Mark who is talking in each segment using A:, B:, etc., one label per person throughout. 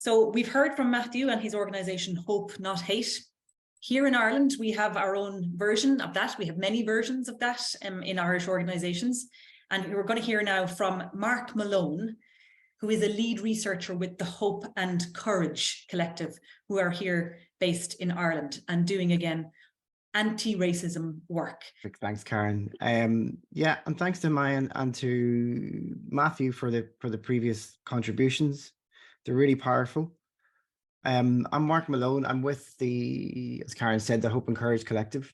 A: So we've heard from Matthew and his organisation Hope Not Hate. Here in Ireland, we have our own version of that. We have many versions of that in Irish organisations. And we're going to hear now from Mark Malone, who is a lead researcher with the Hope and Courage Collective, who are here based in Ireland and doing, again, anti-racism work.
B: Thanks, Karen. Yeah, and thanks to Mayan and to Matthew for the previous contributions. They're really powerful. I'm Mark Malone. I'm with as Karen said, the Hope and Courage Collective.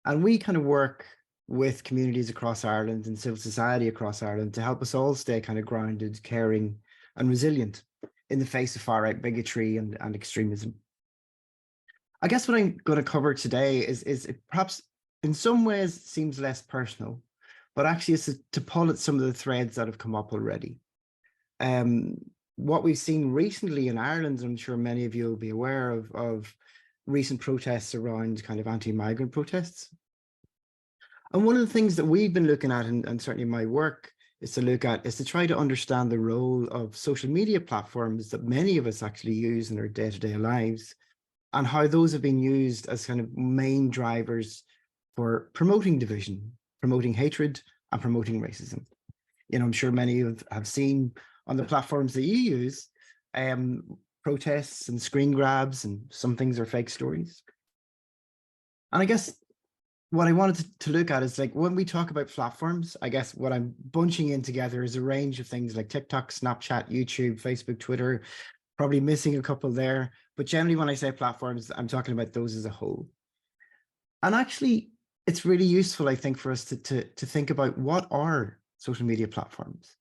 B: And we kind of work with communities across Ireland and civil society across Ireland to help us all stay kind of grounded, caring and resilient in the face of far-right bigotry and extremism. I guess what I'm going to cover today is it perhaps in some ways seems less personal, but actually it's to pull at some of the threads that have come up already. What we've seen recently in Ireland, I'm sure many of you will be aware of recent protests around kind of anti-migrant protests. And one of the things that we've been looking at, and certainly my work is to try to understand the role of social media platforms that many of us actually use in our day-to-day lives, and how those have been used as kind of main drivers for promoting division, promoting hatred, and promoting racism. You know, I'm sure many have seen on the platforms that you use, protests and screen grabs, and some things are fake stories. And I guess what I wanted to look at is, like, when we talk about platforms, I guess what I'm bunching in together is a range of things like TikTok, Snapchat, YouTube, Facebook, Twitter, probably missing a couple there. But generally, when I say platforms, I'm talking about those as a whole. And actually, it's really useful, I think, for us to think about what are social media platforms.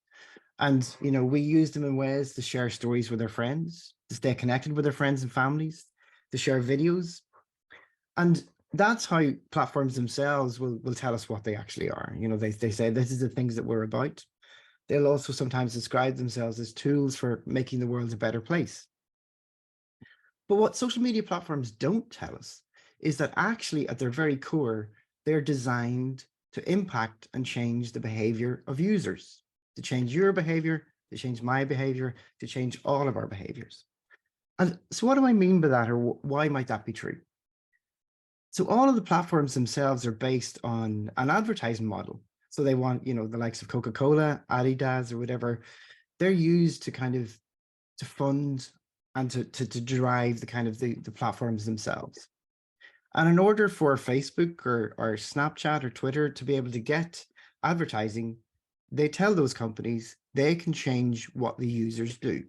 B: And, you know, we use them in ways to share stories with our friends, to stay connected with our friends and families, to share videos. And that's how platforms themselves will tell us what they actually are. You know, they say this is the things that we're about. They'll also sometimes describe themselves as tools for making the world a better place. But what social media platforms don't tell us is that actually at their very core, they're designed to impact and change the behavior of users, to change your behavior, to change my behavior, to change all of our behaviors. And so what do I mean by that, or why might that be true? So all of the platforms themselves are based on an advertising model. So they want, you know, the likes of Coca-Cola, Adidas, or whatever, they're used to kind of to fund and to drive the kind of the platforms themselves. And in order for Facebook or Snapchat or Twitter to be able to get advertising, they tell those companies they can change what the users do.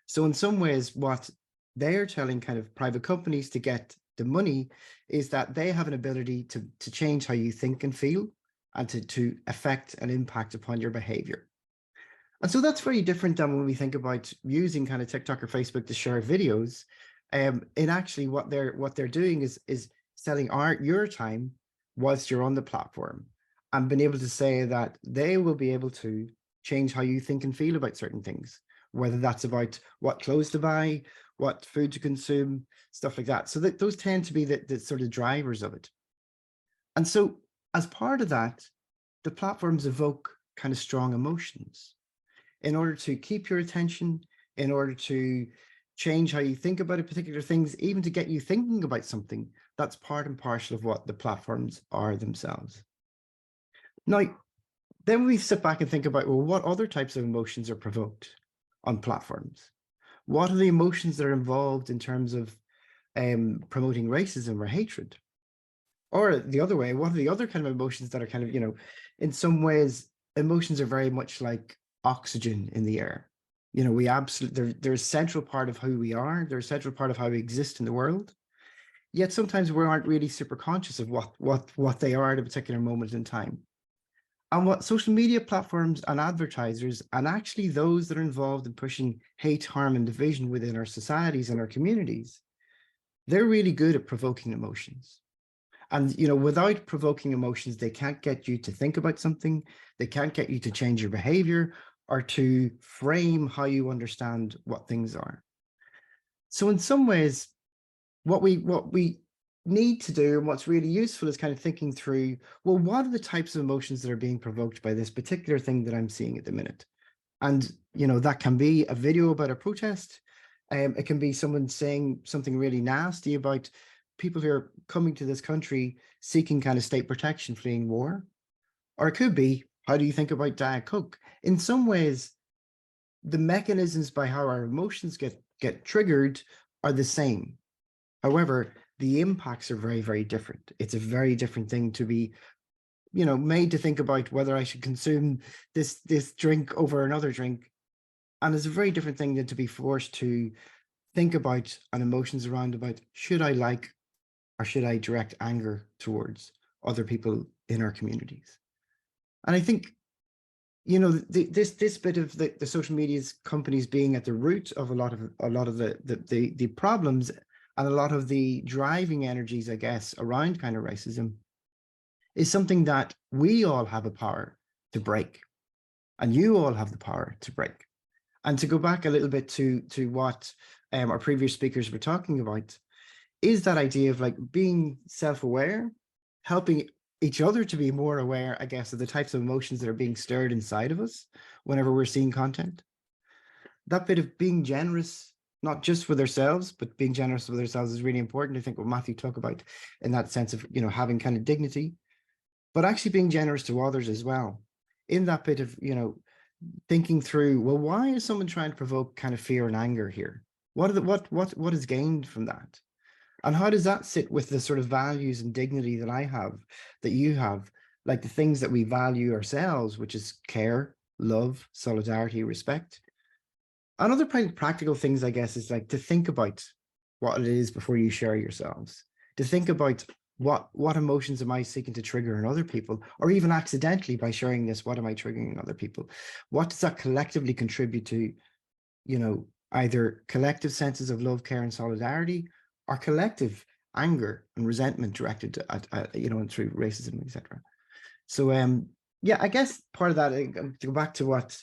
B: So in some ways, what they are telling kind of private companies to get the money is that they have an ability to change how you think and feel, and to affect and impact upon your behavior. And so that's very different than when we think about using kind of TikTok or Facebook to share videos. And actually what they're doing is selling your time whilst you're on the platform, and being able to say that they will be able to change how you think and feel about certain things, whether that's about what clothes to buy, what food to consume, stuff like that. So that those tend to be the sort of drivers of it. And so as part of that, the platforms evoke kind of strong emotions in order to keep your attention, in order to change how you think about a particular things, even to get you thinking about something. That's part and parcel of what the platforms are themselves. Now, then we sit back and think about, well, what other types of emotions are provoked on platforms? What are the emotions that are involved in terms of promoting racism or hatred? Or the other way, what are the other kind of emotions that are kind of, you know, in some ways, emotions are very much like oxygen in the air. You know, we absolutely, they're a central part of who we are. They're a central part of how we exist in the world. Yet sometimes we aren't really super conscious of what they are at a particular moment in time. And what social media platforms and advertisers, and actually those that are involved in pushing hate, harm, and division within our societies and our communities, they're really good at provoking emotions. And, you know, without provoking emotions, they can't get you to think about something. They can't get you to change your behavior or to frame how you understand what things are. So in some ways, what we need to do, and what's really useful, is kind of thinking through, well, what are the types of emotions that are being provoked by this particular thing that I'm seeing at the minute? And, you know, that can be a video about a protest. It can be someone saying something really nasty about people who are coming to this country seeking kind of state protection, fleeing war. Or it could be, how do you think about Diet Coke? In some ways, the mechanisms by how our emotions get triggered are the same. However, the impacts are very, very different. It's a very different thing to be, made to think about whether I should consume this drink over another drink. And it's a very different thing than to be forced to think about and emotions around about, should I like or should I direct anger towards other people in our communities? And I think, this bit of the social media's companies being at the root of a lot of the problems and a lot of the driving energies, I guess, around kind of racism is something that we all have a power to break, and you all have the power to break. And to go back a little bit to what our previous speakers were talking about, is that idea of like being self-aware, helping each other to be more aware, I guess, of the types of emotions that are being stirred inside of us whenever we're seeing content. That bit of being generous, not just with ourselves, but being generous with ourselves is really important. I think what Matthew talked about in that sense of, having kind of dignity, but actually being generous to others as well. In that bit of, thinking through, well, why is someone trying to provoke kind of fear and anger here? What is gained from that? And how does that sit with the sort of values and dignity that I have, that you have, like the things that we value ourselves, which is care, love, solidarity, respect. And other practical things, I guess, is like to think about what it is before you share yourselves, to think about what emotions am I seeking to trigger in other people, or even accidentally by sharing this, what am I triggering in other people? What does that collectively contribute to, either collective senses of love, care, and solidarity, or collective anger and resentment directed at and through racism, etc. So yeah, I guess part of that, to go back to what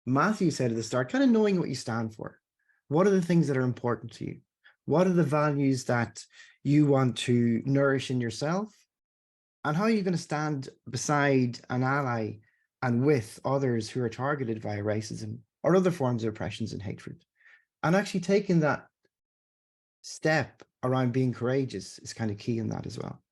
B: Matthew said at the start, kind of knowing what you stand for. What are the things that are important to you? What are the values that you want to nourish in yourself? And how are you going to stand beside an ally and with others who are targeted via racism or other forms of oppressions and hatred? And actually taking that step around being courageous is kind of key in that as well.